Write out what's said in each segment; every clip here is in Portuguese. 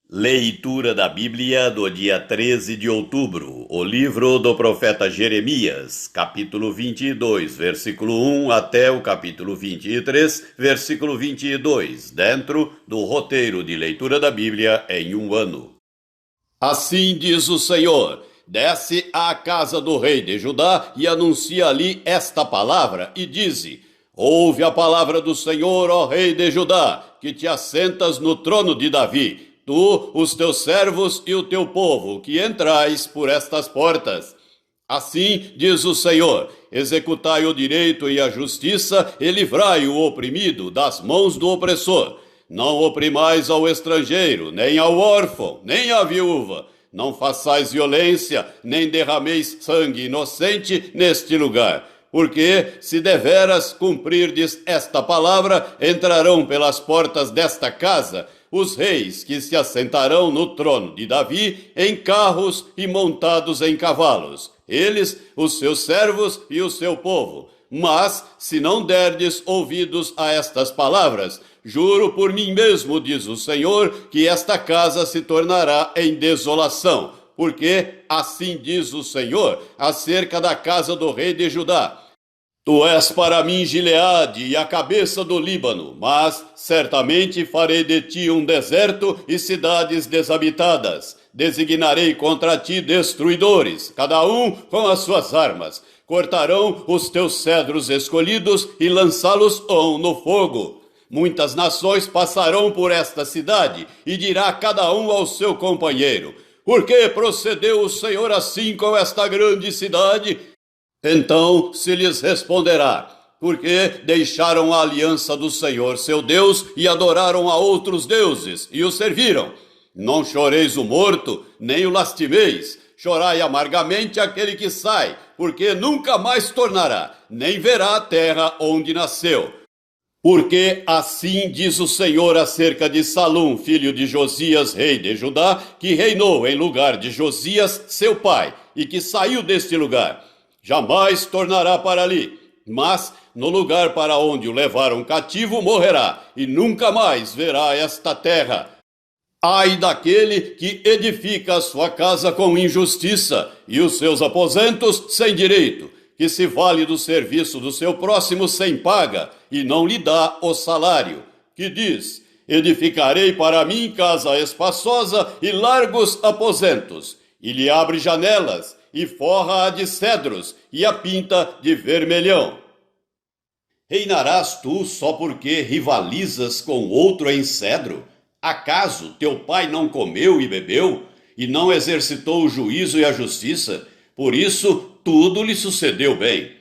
Leitura da Bíblia do dia 13 de outubro, o livro do profeta Jeremias, capítulo 22, versículo 1 até o capítulo 23, versículo 22, dentro do roteiro de leitura da Bíblia em um ano. Assim diz o Senhor: desce à casa do rei de Judá e anuncia ali esta palavra e dize: ouve a palavra do Senhor, ó rei de Judá, que te assentas no trono de Davi, tu, os teus servos e o teu povo, que entrais por estas portas. Assim diz o Senhor: executai o direito e a justiça e livrai o oprimido das mãos do opressor. Não oprimais ao estrangeiro, nem ao órfão, nem à viúva. Não façais violência, nem derrameis sangue inocente neste lugar. Porque, se deveras cumprirdes esta palavra, entrarão pelas portas desta casa os reis que se assentarão no trono de Davi em carros e montados em cavalos, eles, os seus servos e o seu povo. Mas, se não derdes ouvidos a estas palavras, juro por mim mesmo, diz o Senhor, que esta casa se tornará em desolação, porque assim diz o Senhor acerca da casa do rei de Judá: tu és para mim Gileade e a cabeça do Líbano, mas certamente farei de ti um deserto e cidades desabitadas. Designarei contra ti destruidores, cada um com as suas armas. Cortarão os teus cedros escolhidos e lançá-los-ão no fogo. Muitas nações passarão por esta cidade e dirá cada um ao seu companheiro: por que procedeu o Senhor assim com esta grande cidade? Então se lhes responderá: porque deixaram a aliança do Senhor seu Deus e adoraram a outros deuses e o serviram. Não choreis o morto, nem o lastimeis. Chorai amargamente aquele que sai, porque nunca mais tornará, nem verá a terra onde nasceu. Porque assim diz o Senhor acerca de Salum, filho de Josias, rei de Judá, que reinou em lugar de Josias, seu pai, e que saiu deste lugar. Jamais tornará para ali, mas no lugar para onde o levaram cativo morrerá, e nunca mais verá esta terra. Ai daquele que edifica a sua casa com injustiça, e os seus aposentos sem direito, que se vale do serviço do seu próximo sem paga, e não lhe dá o salário, que diz: edificarei para mim casa espaçosa e largos aposentos, e lhe abre janelas, e forra-a de cedros, e a pinta de vermelhão. Reinarás tu só porque rivalizas com outro em cedro? Acaso teu pai não comeu e bebeu, e não exercitou o juízo e a justiça? Por isso tudo lhe sucedeu bem.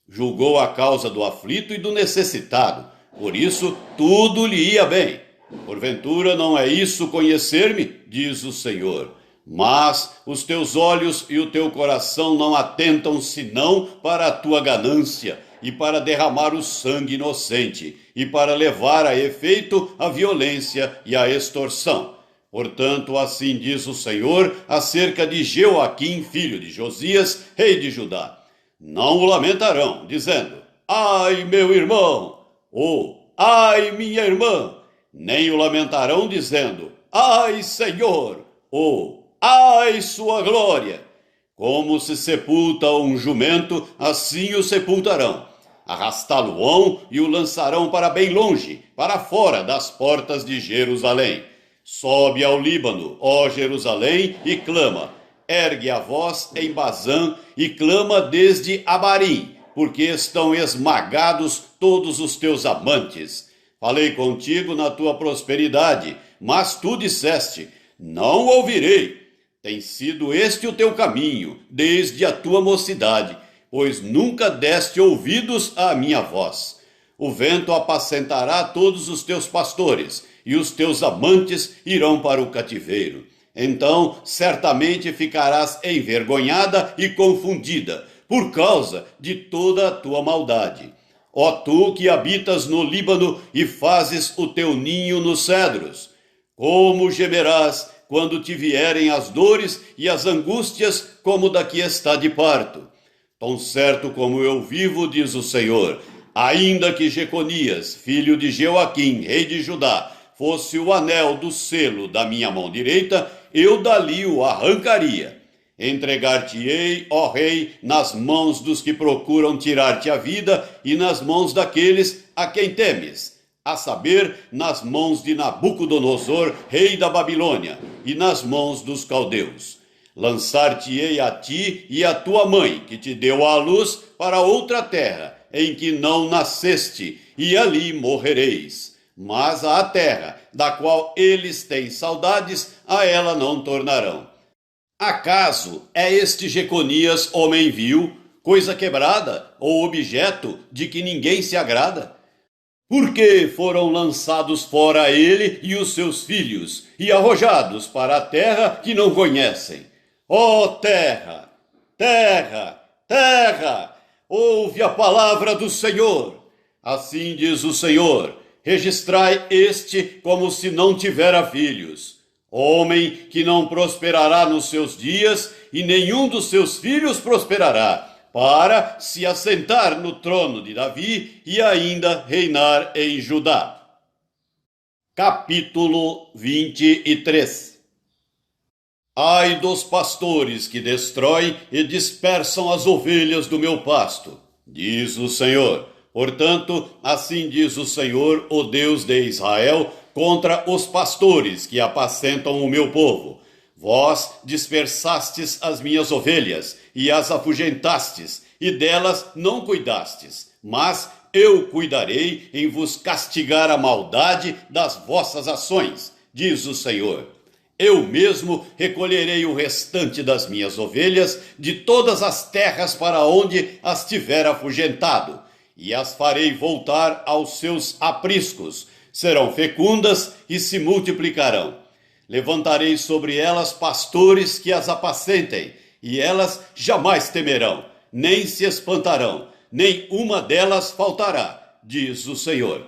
Julgou a causa do aflito e do necessitado, por isso tudo lhe ia bem. Porventura não é isso conhecer-me, diz o Senhor. Mas os teus olhos e o teu coração não atentam senão para a tua ganância e para derramar o sangue inocente e para levar a efeito a violência e a extorsão. Portanto, assim diz o Senhor acerca de Jeoaquim, filho de Josias, rei de Judá: não o lamentarão, dizendo: ai, meu irmão, ou ai, minha irmã, nem o lamentarão dizendo: ai, Senhor, ou ai, sua glória! Como se sepulta um jumento, assim o sepultarão. Arrastá-lo-ão e o lançarão para bem longe, para fora das portas de Jerusalém. Sobe ao Líbano, ó Jerusalém, e clama. Ergue a voz em Bazã e clama desde Abarim, porque estão esmagados todos os teus amantes. Falei contigo na tua prosperidade, mas tu disseste: não ouvirei. Tem sido este o teu caminho, desde a tua mocidade, pois nunca deste ouvidos à minha voz. O vento apacentará todos os teus pastores, e os teus amantes irão para o cativeiro. Então certamente ficarás envergonhada e confundida, por causa de toda a tua maldade. Ó tu que habitas no Líbano e fazes o teu ninho nos cedros, como gemerás quando te vierem as dores e as angústias como da que está de parto. Tão certo como eu vivo, diz o Senhor, ainda que Jeconias, filho de Jeoaquim, rei de Judá, fosse o anel do selo da minha mão direita, eu dali o arrancaria. Entregar-te-ei, ó rei, nas mãos dos que procuram tirar-te a vida e nas mãos daqueles a quem temes, a saber, nas mãos de Nabucodonosor, rei da Babilônia, e nas mãos dos caldeus. Lançar-te-ei a ti e a tua mãe, que te deu à luz, para outra terra, em que não nasceste, e ali morrereis. Mas à terra, da qual eles têm saudades, a ela não tornarão. Acaso é este Jeconias homem vil, coisa quebrada, ou objeto de que ninguém se agrada? Por que foram lançados fora ele e os seus filhos, e arrojados para a terra que não conhecem? Ó terra, terra, terra, ouve a palavra do Senhor. Assim diz o Senhor, registrai este como se não tivera filhos. Homem que não prosperará nos seus dias, e nenhum dos seus filhos prosperará, para se assentar no trono de Davi e ainda reinar em Judá. Capítulo 23. Ai dos pastores que destroem e dispersam as ovelhas do meu pasto, diz o Senhor. Portanto, assim diz o Senhor, o Deus de Israel, contra os pastores que apacentam o meu povo. Vós dispersastes as minhas ovelhas e as afugentastes, e delas não cuidastes. Mas eu cuidarei em vos castigar a maldade das vossas ações, diz o Senhor. Eu mesmo recolherei o restante das minhas ovelhas de todas as terras para onde as tiver afugentado, e as farei voltar aos seus apriscos. Serão fecundas e se multiplicarão. Levantarei sobre elas pastores que as apacentem, e elas jamais temerão, nem se espantarão, nem uma delas faltará, diz o Senhor.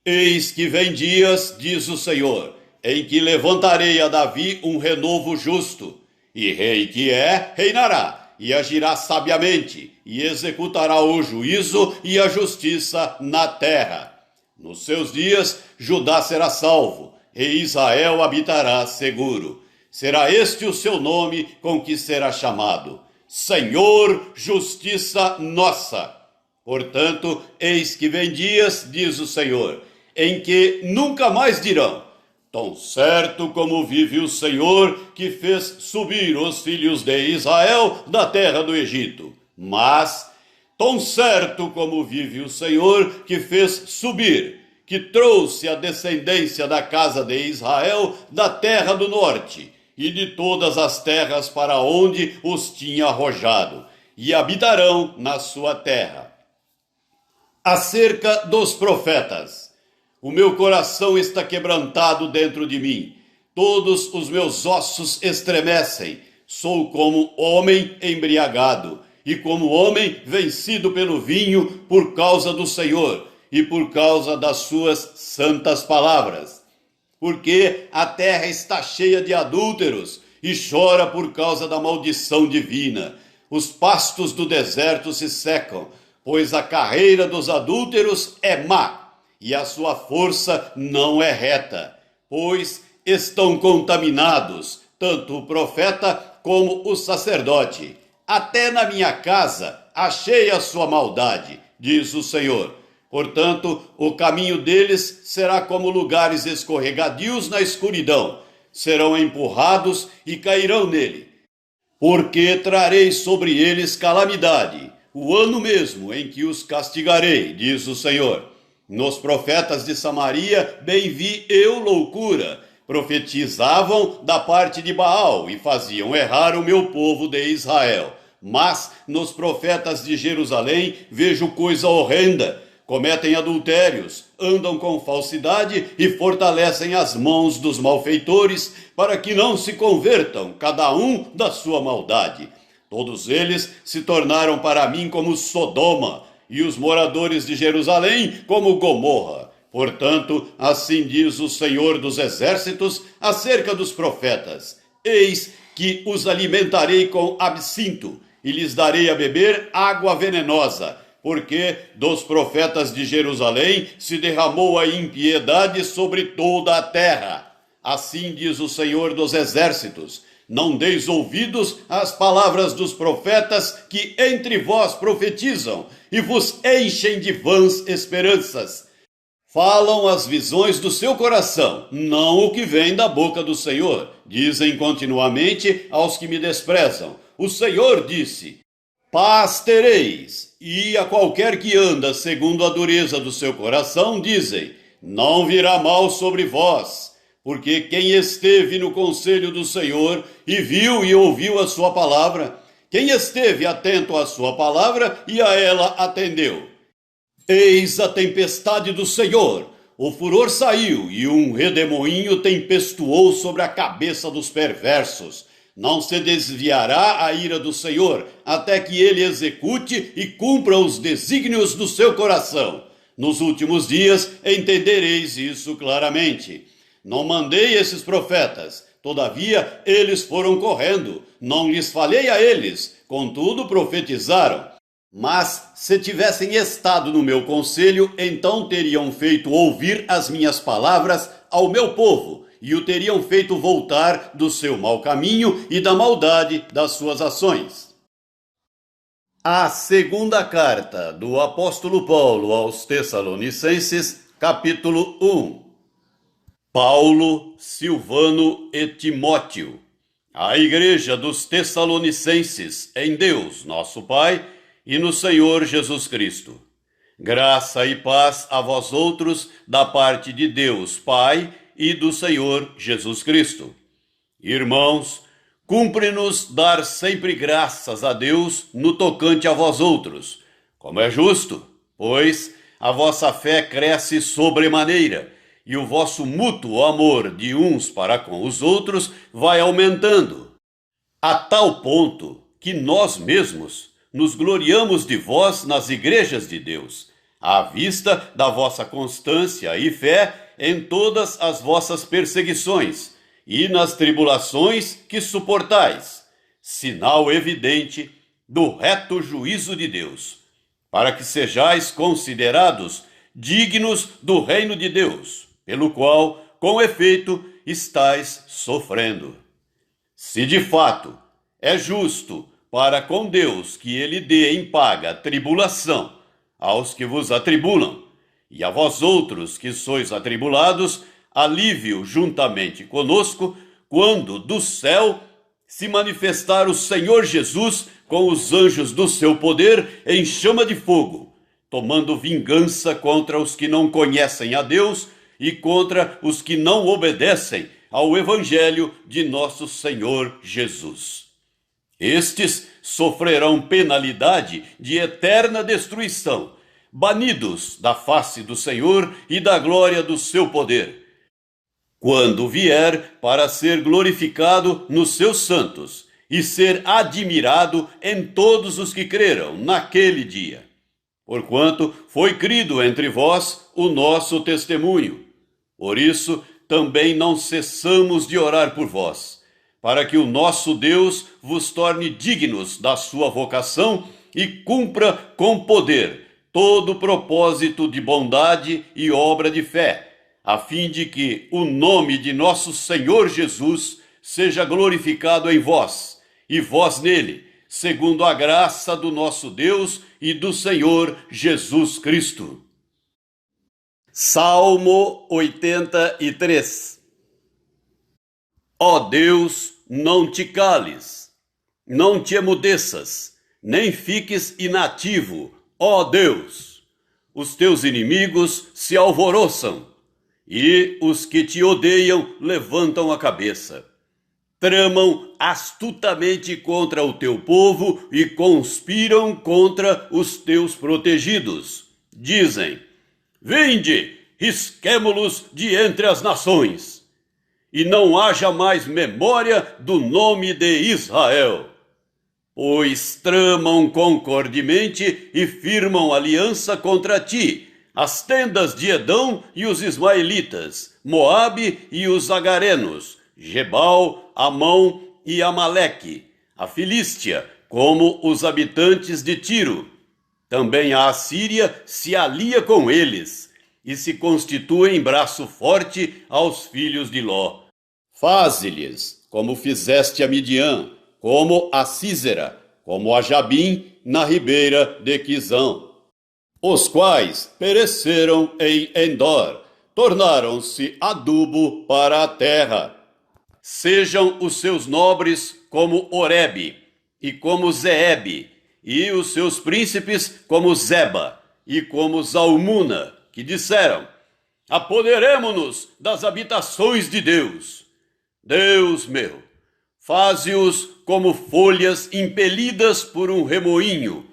Eis que vem dias, diz o Senhor, em que levantarei a Davi um renovo justo, e rei que é, reinará, e agirá sabiamente, e executará o juízo e a justiça na terra. Nos seus dias, Judá será salvo, e Israel habitará seguro. Será este o seu nome com que será chamado: Senhor, justiça nossa. Portanto, eis que vem dias, diz o Senhor, em que nunca mais dirão: tão certo como vive o Senhor, que fez subir os filhos de Israel da terra do Egito. Mas, tão certo como vive o Senhor, que fez subir, que trouxe a descendência da casa de Israel da terra do norte, e de todas as terras para onde os tinha arrojado, e habitarão na sua terra. Acerca dos profetas: o meu coração está quebrantado dentro de mim, todos os meus ossos estremecem, sou como homem embriagado, e como homem vencido pelo vinho por causa do Senhor, e por causa das suas santas palavras. Porque a terra está cheia de adúlteros, e chora por causa da maldição divina. Os pastos do deserto se secam, pois a carreira dos adúlteros é má, e a sua força não é reta. Pois estão contaminados, tanto o profeta como o sacerdote. Até na minha casa achei a sua maldade, diz o Senhor. Portanto, o caminho deles será como lugares escorregadios na escuridão. Serão empurrados e cairão nele. Porque trarei sobre eles calamidade, o ano mesmo em que os castigarei, diz o Senhor. Nos profetas de Samaria bem vi eu loucura. Profetizavam da parte de Baal e faziam errar o meu povo de Israel. Mas nos profetas de Jerusalém vejo coisa horrenda. Cometem adultérios, andam com falsidade e fortalecem as mãos dos malfeitores para que não se convertam, cada um da sua maldade. Todos eles se tornaram para mim como Sodoma e os moradores de Jerusalém como Gomorra. Portanto, assim diz o Senhor dos Exércitos acerca dos profetas: eis que os alimentarei com absinto e lhes darei a beber água venenosa. porque dos profetas de Jerusalém se derramou a impiedade sobre toda a terra. Assim diz o Senhor dos Exércitos: não deis ouvidos às palavras dos profetas que entre vós profetizam e vos enchem de vãs esperanças. Falam as visões do seu coração, não o que vem da boca do Senhor. Dizem continuamente aos que me desprezam: o Senhor disse: paz tereis. E a qualquer que anda segundo a dureza do seu coração, dizem: não virá mal sobre vós. Porque quem esteve no conselho do Senhor e viu e ouviu a sua palavra, quem esteve atento à sua palavra e a ela atendeu. Eis a tempestade do Senhor, o furor saiu e um redemoinho tempestuou sobre a cabeça dos perversos. Não se desviará a ira do Senhor, até que ele execute e cumpra os desígnios do seu coração. Nos últimos dias entendereis isso claramente. Não mandei esses profetas, todavia eles foram correndo. Não lhes falei a eles, contudo profetizaram. Mas se tivessem estado no meu conselho, então teriam feito ouvir as minhas palavras ao meu povo, e o teriam feito voltar do seu mau caminho e da maldade das suas ações. A segunda carta do apóstolo Paulo aos Tessalonicenses, capítulo 1. Paulo, Silvano e Timóteo, a igreja dos Tessalonicenses, em Deus, nosso Pai, e no Senhor Jesus Cristo. Graça e paz a vós outros, da parte de Deus, Pai, e do Senhor Jesus Cristo. Irmãos, cumpre-nos dar sempre graças a Deus no tocante a vós outros, como é justo, pois a vossa fé cresce sobremaneira, e o vosso mútuo amor de uns para com os outros vai aumentando, a tal ponto que nós mesmos nos gloriamos de vós nas igrejas de Deus, à vista da vossa constância e fé em todas as vossas perseguições e nas tribulações que suportais, sinal evidente do reto juízo de Deus, para que sejais considerados dignos do reino de Deus, pelo qual, com efeito, estais sofrendo. Se de fato é justo para com Deus que ele dê em paga tribulação aos que vos atribulam, e a vós outros que sois atribulados, alívio juntamente conosco, quando do céu se manifestar o Senhor Jesus com os anjos do seu poder em chama de fogo, tomando vingança contra os que não conhecem a Deus e contra os que não obedecem ao Evangelho de nosso Senhor Jesus. Estes sofrerão penalidade de eterna destruição, banidos da face do Senhor e da glória do seu poder, quando vier para ser glorificado nos seus santos e ser admirado em todos os que creram naquele dia. Porquanto foi crido entre vós o nosso testemunho. Por isso, também não cessamos de orar por vós, para que o nosso Deus vos torne dignos da sua vocação e cumpra com poder todo propósito de bondade e obra de fé, a fim de que o nome de nosso Senhor Jesus seja glorificado em vós, e vós nele, segundo a graça do nosso Deus e do Senhor Jesus Cristo. Salmo 83. Ó Deus, não te cales, não te emudeças, nem fiques inativo, ó Deus. Os teus inimigos se alvoroçam, e os que te odeiam levantam a cabeça. Tramam astutamente contra o teu povo e conspiram contra os teus protegidos. Dizem: vinde, risquemo-los de entre as nações, e não haja mais memória do nome de Israel. Pois tramam concordemente e firmam aliança contra ti, as tendas de Edom e os ismaelitas, Moabe e os agarenos, Gebal, Amon e Amaleque, a Filístia, como os habitantes de Tiro. Também a Assíria se alia com eles e se constitui em braço forte aos filhos de Ló. Faze-lhes como fizeste a Midian, como a Sísera, como a Jabim na ribeira de Quizão, os quais pereceram em Endor, tornaram-se adubo para a terra. Sejam os seus nobres como Oreb e como Zeeb, e os seus príncipes como Zeba e como Zalmuna, que disseram: apoderemo-nos das habitações de Deus. Deus meu, faze-os como folhas impelidas por um remoinho,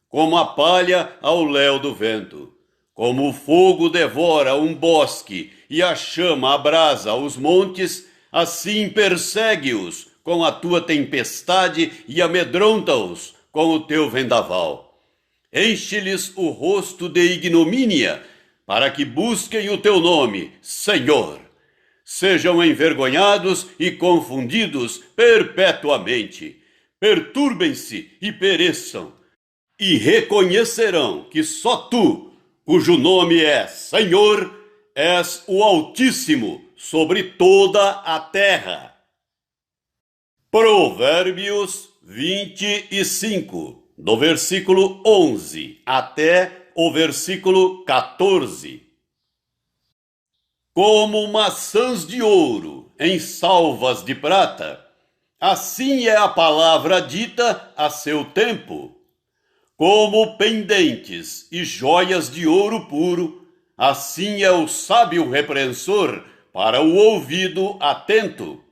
como a palha ao léu do vento. Como o fogo devora um bosque e a chama abrasa os montes, assim persegue-os com a tua tempestade e amedronta-os com o teu vendaval. Enche-lhes o rosto de ignomínia, para que busquem o teu nome, Senhor. Sejam envergonhados e confundidos perpetuamente. Perturbem-se e pereçam, e reconhecerão que só tu, cujo nome é Senhor, és o Altíssimo sobre toda a terra. Provérbios 25, do versículo 11 até o versículo 14. Como maçãs de ouro em salvas de prata, assim é a palavra dita a seu tempo. Como pendentes e joias de ouro puro, assim é o sábio repreensor para o ouvido atento.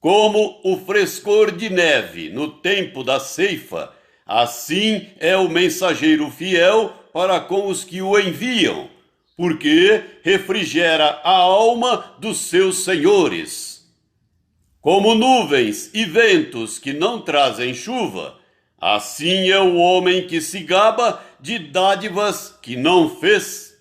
Como o frescor de neve no tempo da ceifa, assim é o mensageiro fiel para com os que o enviam, porque refrigera a alma dos seus senhores. Como nuvens e ventos que não trazem chuva, assim é o homem que se gaba de dádivas que não fez.